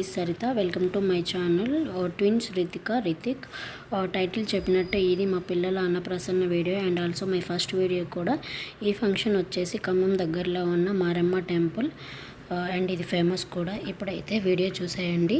Is Saritha. Welcome to my channel. Twins Ritik. Title చెప్పినట్టే ఇది మా పిల్లల అన్నప్రసన్న video and also my first video కూడా. ఈ ఫంక్షన్ వచ్చేసి ఖమ్మం దగ్గరలో ఉన్న మారమ్మ టెంపుల్ అండ్ ఇది ఫేమస్ కూడా. ఇప్పుడైతే వీడియో చూసేయండి.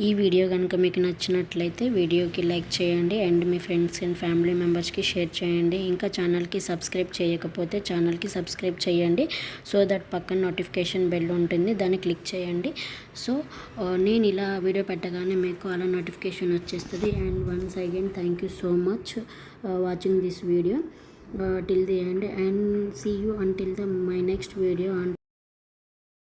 ఈ వీడియో కనుక మీకు నచ్చినట్లయితే వీడియోకి లైక్ చేయండి and me friends and family మెంబర్స్కి షేర్ చేయండి. ఇంకా ఛానల్కి సబ్స్క్రైబ్ చేయకపోతే ఛానల్కి సబ్స్క్రైబ్ చేయండి. సో దట్ పక్కన నోటిఫికేషన్ బెల్ ఉంటుంది, దాన్ని క్లిక్ చేయండి. సో నేను ఇలా వీడియో పెట్టగానే మీకు అలా నోటిఫికేషన్ వచ్చేస్తుంది. And once again thank you so much watching this video till the end and see you until my next video.